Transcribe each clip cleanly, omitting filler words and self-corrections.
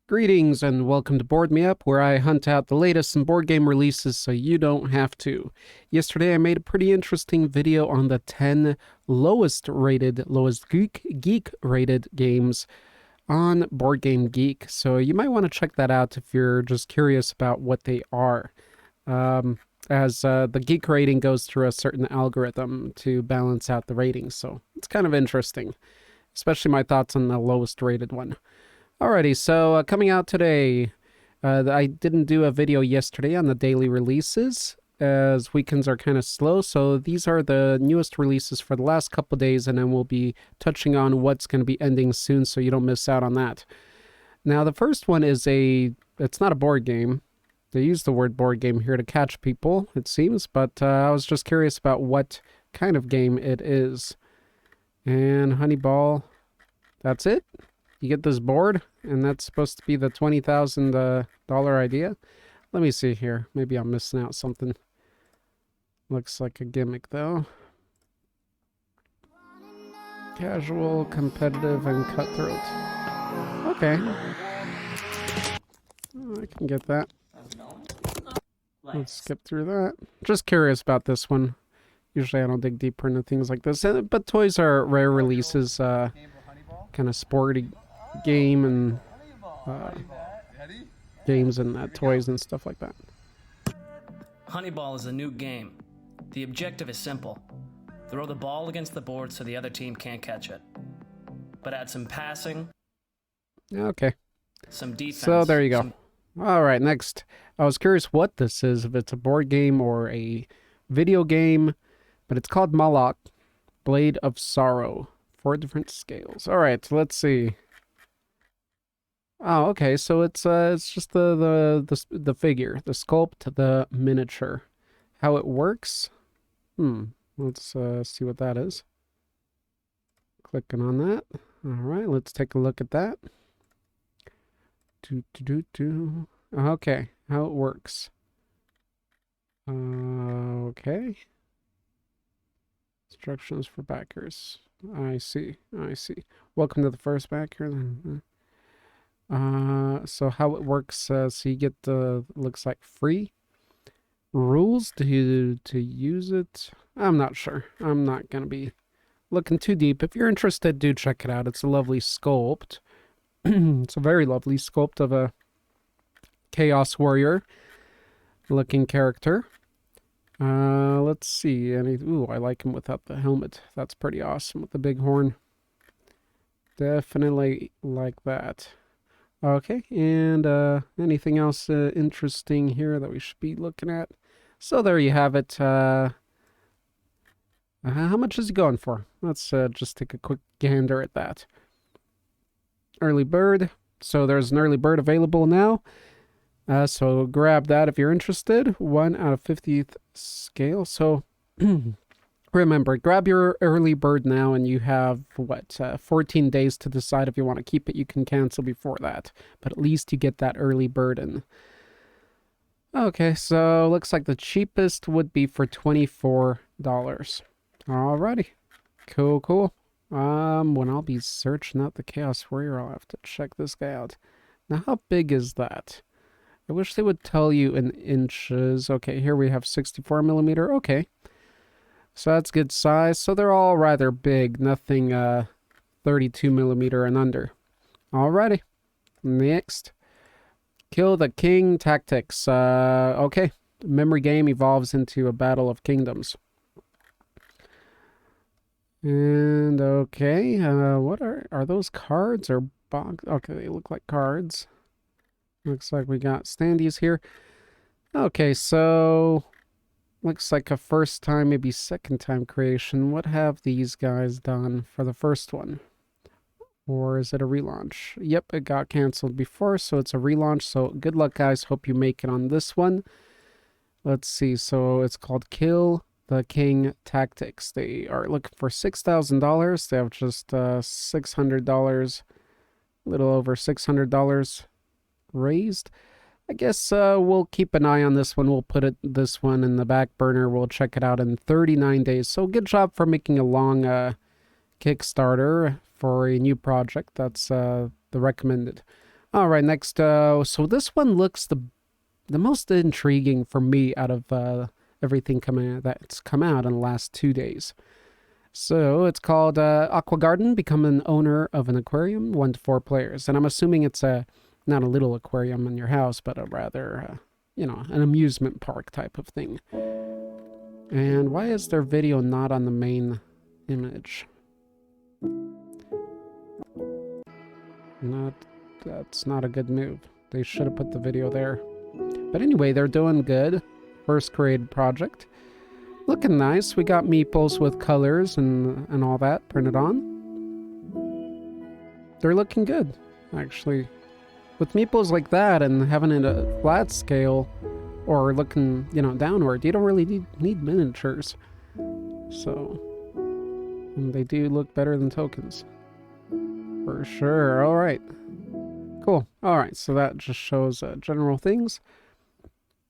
Greetings and welcome to Board Me Up, where I hunt out the latest in board game releases so you don't have to. Yesterday I made a pretty interesting video on the 10 lowest geek rated games on Board Game Geek, so you might want to check that out if you're just curious about what they are. As the geek rating goes through a certain algorithm to balance out the ratings, so it's kind of interesting, especially my thoughts on the lowest rated one. Alrighty, so coming out today, I didn't do a video yesterday on the daily releases, as weekends are kind of slow, so these are the newest releases for the last couple days, and then we'll be touching on what's going to be ending soon, so you don't miss out on that. Now, the first one is it's not a board game. They use the word board game here to catch people, it seems, but I was just curious about what kind of game it is. And Honeyball, that's it? You get this board, and that's supposed to be the $20,000 idea. Let me see here. Maybe I'm missing out something. Looks like a gimmick, though. Casual, competitive, and cutthroat. Okay. I can get that. Let's skip through that. Just curious about this one. Usually I don't dig deeper into things like this. But toys are rare releases. Kind of sporty game and games and toys and stuff like that. Honeyball is a new game. The objective is simple. Throw the ball against the board so the other team can't catch it. But add some passing. Okay. Some defense. So there you go. Alright, next. I was curious what this is, if it's a board game or a video game, but it's called Moloch, Blade of Sorrow. 4 different scales. Alright, let's see. Oh, okay, so it's just the figure, the sculpt, the miniature. How it works? Let's see what that is. Clicking on that. Alright, let's take a look at that. Okay, how it works. Okay. Instructions for backers. I see. Welcome to the first backer. So how it works, so you get the, looks like free rules to use it. I'm not sure. I'm not going to be looking too deep. If you're interested, do check it out. It's a lovely sculpt. It's a very lovely sculpt of a Chaos Warrior looking character. Let's see. Ooh, I like him without the helmet. That's pretty awesome with the big horn. Definitely like that. Okay, and anything else interesting here that we should be looking at? So there you have it. How much is he going for? Let's just take a quick gander at that. Early bird. So there's an early bird available now. So grab that if you're interested. 1 out of 50th scale. So remember, grab your early bird now, and you have, 14 days to decide if you want to keep it. You can cancel before that, but at least you get that early bird in. Okay, so looks like the cheapest would be for $24. Alrighty. Cool. When I'll be searching out the Chaos Warrior, I'll have to check this guy out. Now, how big is that? I wish they would tell you in inches. Okay, here we have 64 millimeter. Okay. So that's good size. So they're all rather big. Nothing 32 millimeter and under. Alrighty. Next. Kill the King Tactics. Okay. Memory game evolves into a battle of kingdoms. And okay. What are those cards or box? Okay, they look like cards. Looks like we got standees here. Okay, so looks like a first time, maybe second time creation. What have these guys done for the first one? Or is it a relaunch? Yep, it got canceled before, so it's a relaunch. So good luck, guys. Hope you make it on this one. Let's see. So it's called Kill the King Tactics. They are looking for $6,000. They have just $600, a little over $600 raised. I guess we'll keep an eye on this one. We'll put this one in the back burner. We'll check it out in 39 days. So good job for making a long Kickstarter for a new project. That's the recommended. All right, next, so this one looks the most intriguing for me out of everything that's come out in the last 2 days. So it's called Aqua Garden, become an owner of an aquarium, 1 to 4 players. And I'm assuming it's not a little aquarium in your house, but a rather, an amusement park type of thing. And why is their video not on the main image? That's not a good move. They should have put the video there. But anyway, they're doing good. First grade project. Looking nice. We got meeples with colors and all that printed on. They're looking good, actually. With meeples like that and having it a flat scale or looking, downward, you don't really need miniatures. So, and they do look better than tokens. For sure. All right. Cool. All right. So that just shows general things,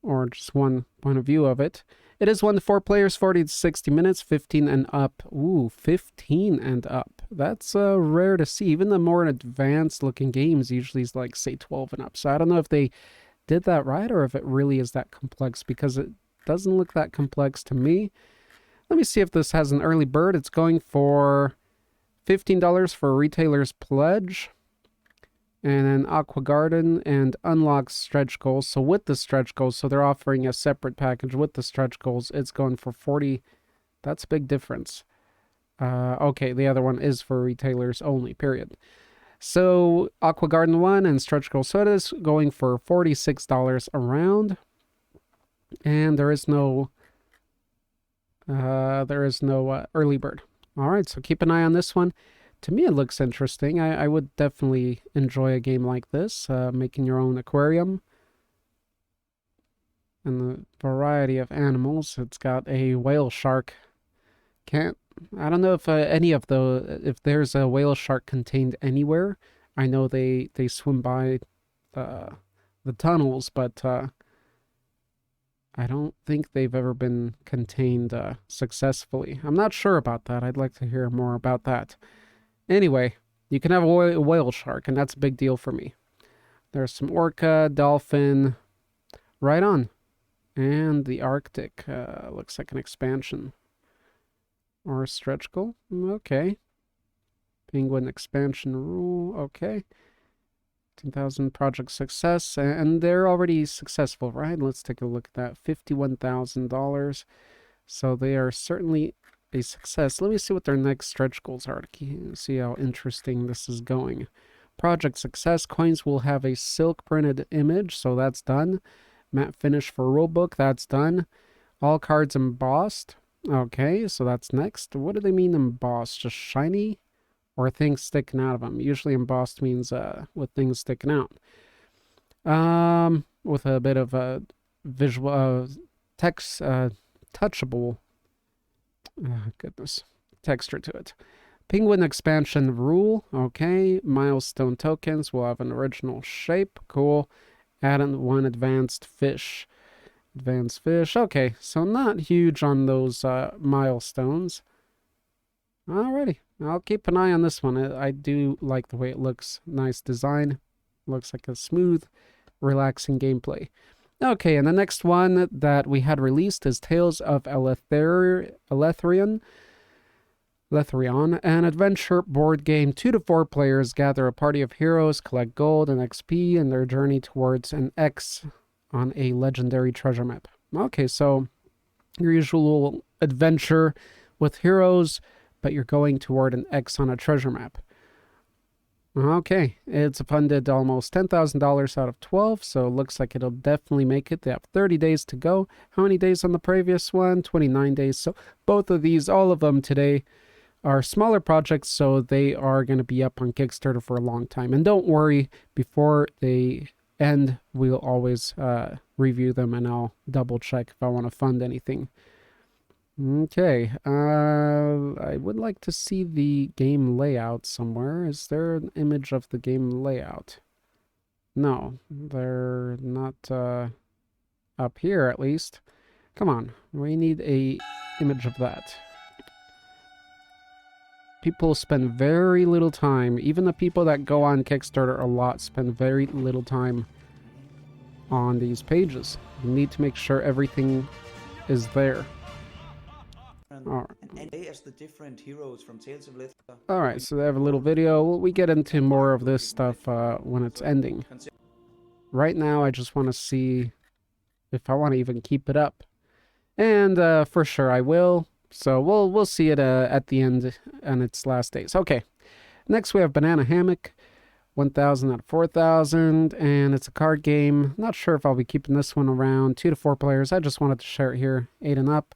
or just one point of view of it. It is 1 to 4 players, 40 to 60 minutes, 15 and up. Ooh, 15 and up. That's rare to see. Even the more advanced looking games usually is like, say, 12 and up. So I don't know if they did that right or if it really is that complex, because it doesn't look that complex to me. Let me see if this has an early bird. It's going for $15 for a retailer's pledge. And then Aqua Garden and unlocks stretch goals. So with the stretch goals, so they're offering a separate package with the stretch goals. It's going for 40. That's a big difference. Okay, the other one is for retailers only, period. So Aqua Garden 1 and stretch goal sodas going for $46 a round. And there is no early bird. All right, so keep an eye on this one. To me, it looks interesting. I would definitely enjoy a game like this, making your own aquarium. And the variety of animals. It's got a whale shark. I don't know if if there's a whale shark contained anywhere. I know they swim by the tunnels, but I don't think they've ever been contained successfully. I'm not sure about that. I'd like to hear more about that. Anyway, you can have a whale shark, and that's a big deal for me. There's some orca, dolphin, right on. And the Arctic looks like an expansion. Or a stretch goal. Okay. Penguin expansion rule. Okay. 10,000 project success. And they're already successful, right? Let's take a look at that. $51,000. So they are certainly a success. Let me see what their next stretch goals are to see how interesting this is going. Project success. Coins will have a silk printed image, so that's done. Matte finish for rulebook, that's done. All cards embossed. Okay, so that's next. What do they mean embossed? Just shiny? Or things sticking out of them? Usually embossed means with things sticking out. With a bit of a visual text touchable texture to it. Penguin expansion rule. Okay. Milestone tokens will have an original shape. Cool. Add in 1 advanced fish. Advanced fish. Okay. So not huge on those milestones. Alrighty. I'll keep an eye on this one. I do like the way it looks. Nice design. Looks like a smooth, relaxing gameplay. Okay, and the next one that we had released is Tales of Alethrion, an adventure board game. 2 to 4 players gather a party of heroes, collect gold and XP in their journey towards an X on a legendary treasure map. Okay, so your usual adventure with heroes, but you're going toward an X on a treasure map. Okay, it's funded almost $10,000 out of 12, so it looks like it'll definitely make it. They have 30 days to go. How many days on the previous one? 29 days. So both of these, all of them today, are smaller projects, so they are going to be up on Kickstarter for a long time. And don't worry, before they end, we'll always review them, and I'll double check if I want to fund anything. Okay, I would like to see the game layout somewhere. Is there an image of the game layout? No, they're not up here at least. Come on, we need a image of that. people spend very little time. Even the people that go on Kickstarter a lot spend very little time on these pages. You need to make sure everything is there. As the different heroes from Tales of Alethrion. Alright, so they have a little video. We get into more of this stuff when it's ending. Right now, I just want to see if I want to even keep it up. And for sure I will. So we'll see it at the end and its last days. Okay, next we have Banana Hammock. 1,000 out of 4,000, and it's a card game. Not sure if I'll be keeping this one around. 2 to 4 players. I just wanted to share it here. 8 and up.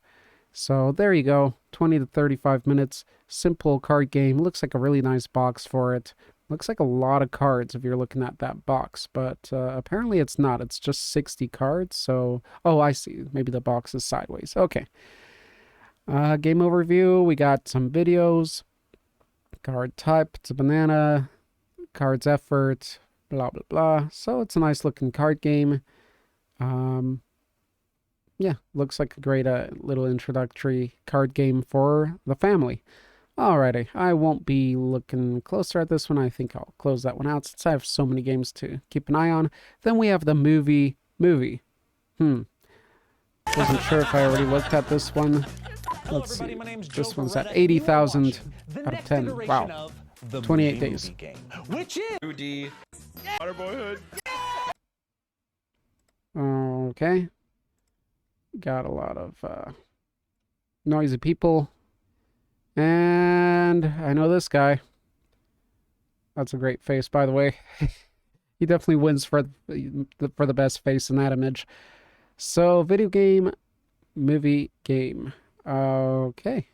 So there you go. 20 to 35 minutes. Simple card game. Looks like a really nice box for it. Looks like a lot of cards if you're looking at that box, but apparently it's not. It's just 60 cards. So, oh, I see. Maybe the box is sideways. Okay. Game overview. We got some videos. Card type. It's a banana. Cards effort, blah blah blah. So it's a nice looking card game. Yeah, looks like a great little introductory card game for the family. Alrighty, I won't be looking closer at this one. I think I'll close that one out since I have so many games to keep an eye on. Then we have the movie. Wasn't sure if I already looked at this one. Let's see. This one's at 80,000 out of 10. Wow. 28 days. Which is Rudy. Waterboyhood. Okay. Got a lot of noisy people. And I know this guy. That's a great face, by the way. He definitely wins for the best face in that image. So, video game, movie game. Okay.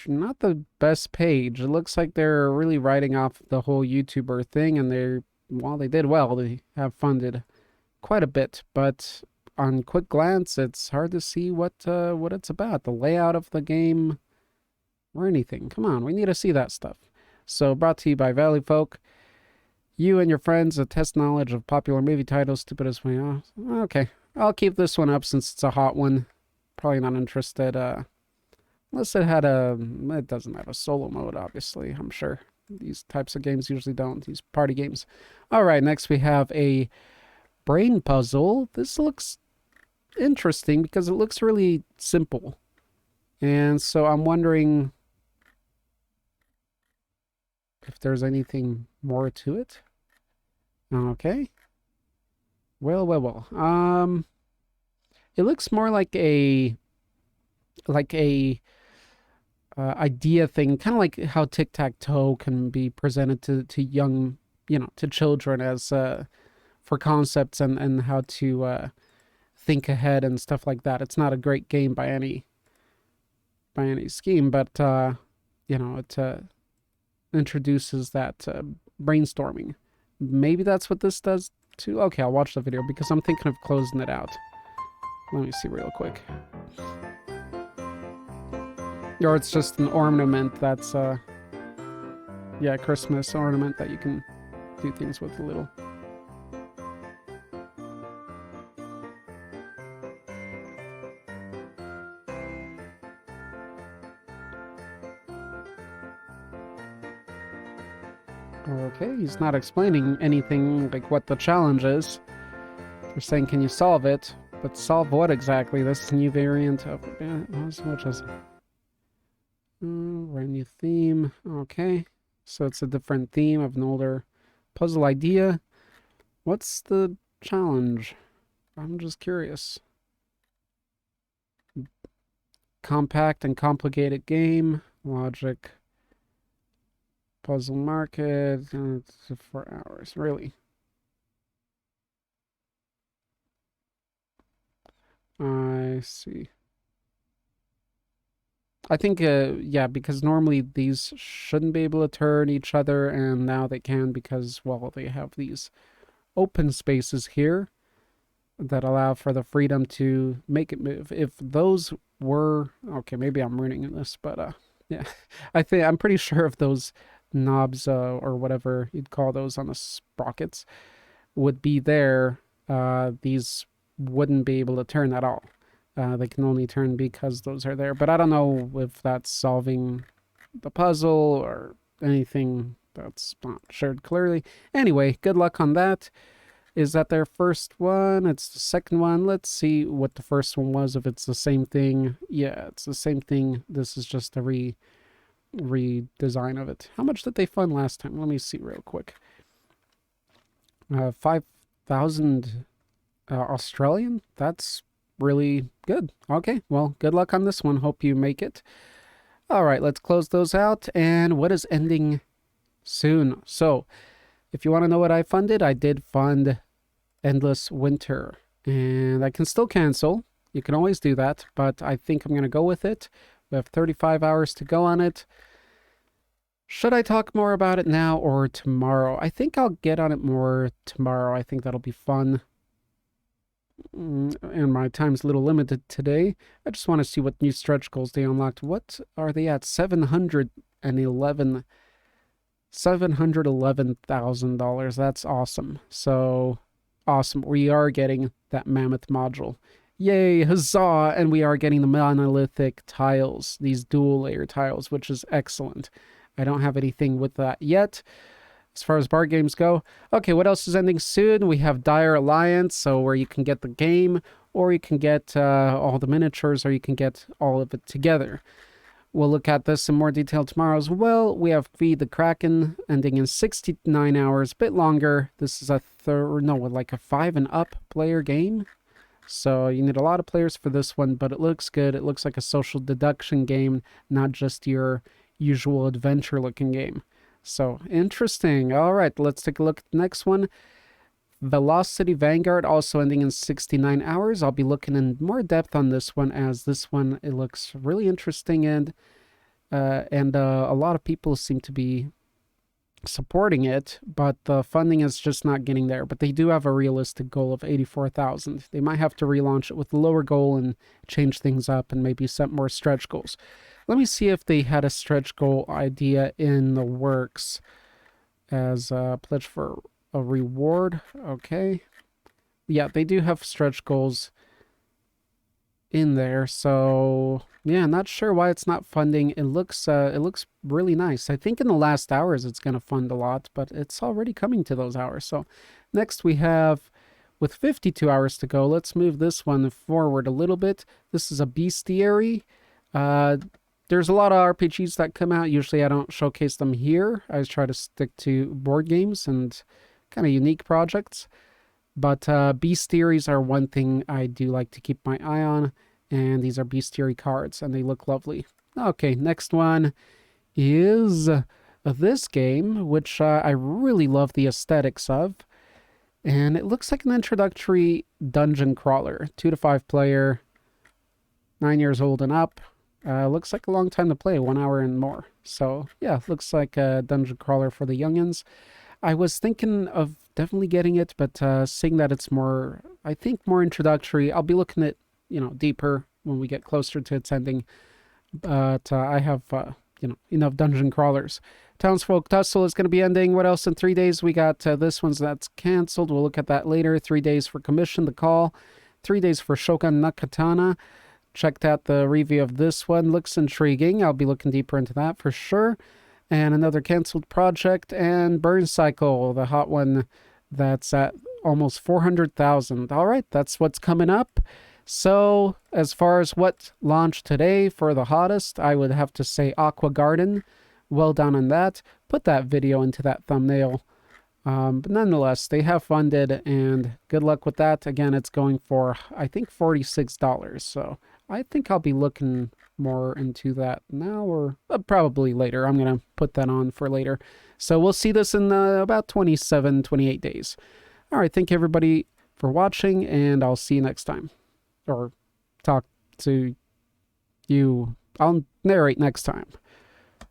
Not the best page. It looks like they're really writing off the whole YouTuber thing, and they did well. They have funded quite a bit, but on quick glance, it's hard to see what it's about, the layout of the game, or anything. Come on, we need to see that stuff. So, brought to you by Valley Folk. You and your friends test knowledge of popular movie titles. Stupidest way. Oh, okay, I'll keep this one up since it's a hot one. Probably not interested. Unless it doesn't have a solo mode, obviously, I'm sure. These types of games usually don't, these party games. All right, next we have a brain puzzle. This looks interesting because it looks really simple. And so I'm wondering if there's anything more to it. Okay. Well. It looks more like a idea thing, kind of like how tic-tac-toe can be presented to young, to children as for concepts and how to think ahead and stuff like that. It's not a great game by any scheme, but it introduces that brainstorming. Maybe that's what this does too. Okay, I'll watch the video because I'm thinking of closing it out. Let me see real quick. Or it's just an ornament that's, Christmas ornament that you can do things with a little. Okay, he's not explaining anything like what the challenge is. They're saying, can you solve it? But solve what exactly? This is a new variant of... What is it? Brand new theme. Okay. So it's a different theme of an older puzzle idea. What's the challenge? I'm just curious. Compact and complicated game. Logic. Puzzle market. 4 hours. Really? I see. I think, because normally these shouldn't be able to turn each other, and now they can because, well, they have these open spaces here that allow for the freedom to make it move. If those were... Okay, maybe I'm ruining this, but, yeah. I'm pretty sure if those knobs, or whatever you'd call those on the sprockets, would be there, these wouldn't be able to turn at all. They can only turn because those are there. But I don't know if that's solving the puzzle or anything that's not shared clearly. Anyway, good luck on that. Is that their first one? It's the second one. Let's see what the first one was, if it's the same thing. Yeah, it's the same thing. This is just a redesign of it. How much did they fund last time? Let me see real quick. 5,000 Australian? That's really good. Okay, well, good luck on this one. Hope you make it. All right, let's close those out. And what is ending soon? So, if you want to know what I funded, I did fund Endless Winter. And I can still cancel. You can always do that, but I think I'm going to go with it. We have 35 hours to go on it. Should I talk more about it now or tomorrow? I think I'll get on it more tomorrow. I think that'll be fun. And my time's a little limited today. I just want to see what new stretch goals they unlocked. What are they at? $711,000. That's awesome. So awesome. We are getting that mammoth module. Yay, huzzah! And we are getting the monolithic tiles, these dual layer tiles, which is excellent. I don't have anything with that yet as far as bar games go. Okay, what else is ending soon? We have Dire Alliance, so where you can get the game, or you can get all the miniatures, or you can get all of it together. We'll look at this in more detail tomorrow as well. We have Feed the Kraken ending in 69 hours, a bit longer. This is a 5 and up player game. So you need a lot of players for this one, but it looks good. It looks like a social deduction game, not just your usual adventure looking game. So interesting. All right, let's take a look at the next one. Velocity Vanguard, also ending in 69 hours. I'll be looking in more depth on this one, as this one, it looks really interesting, and a lot of people seem to be supporting it, but the funding is just not getting there. But they do have a realistic goal of 84,000. They might have to relaunch it with a lower goal and change things up and maybe set more stretch goals. Let me see if they had a stretch goal idea in the works as a pledge for a reward. Okay. Yeah, they do have stretch goals in there. So yeah, not sure why it's not funding. It looks really nice. I think in the last hours it's going to fund a lot, but it's already coming to those hours. So next we have, with 52 hours to go, let's move this one forward a little bit. This is a bestiary. There's a lot of RPGs that come out. Usually I don't showcase them here. I try to stick to board games and kind of unique projects. But bestiaries are one thing I do like to keep my eye on. And these are bestiary cards, and they look lovely. Okay, next one is this game, which I really love the aesthetics of. And it looks like an introductory dungeon crawler. 2 to 5 player, 9 years old and up. Looks like a long time to play, 1 hour and more. So yeah, looks like a dungeon crawler for the youngins. I was thinking of definitely getting it, but seeing that it's more, I think, more introductory, I'll be looking at, deeper when we get closer to its ending. But I have, enough dungeon crawlers. Townsfolk Tussle is going to be ending. What else in 3 days? We got this one's that's canceled. We'll look at that later. 3 days for Commission the Call. 3 days for Shogun Nakatana. Checked out the review of this one. Looks intriguing. I'll be looking deeper into that for sure. And another canceled project. And Burn Cycle, the hot one that's at almost 400,000. All right, that's what's coming up. So as far as what launched today for the hottest, I would have to say Aqua Garden. Well done on that. Put that video into that thumbnail. But nonetheless, they have funded, and good luck with that. Again, it's going for, I think, $46. So I think I'll be looking more into that now, or probably later. I'm going to put that on for later. So we'll see this in about 27, 28 days. All right, thank you everybody for watching, and I'll see you next time. Or talk to you. I'll narrate next time.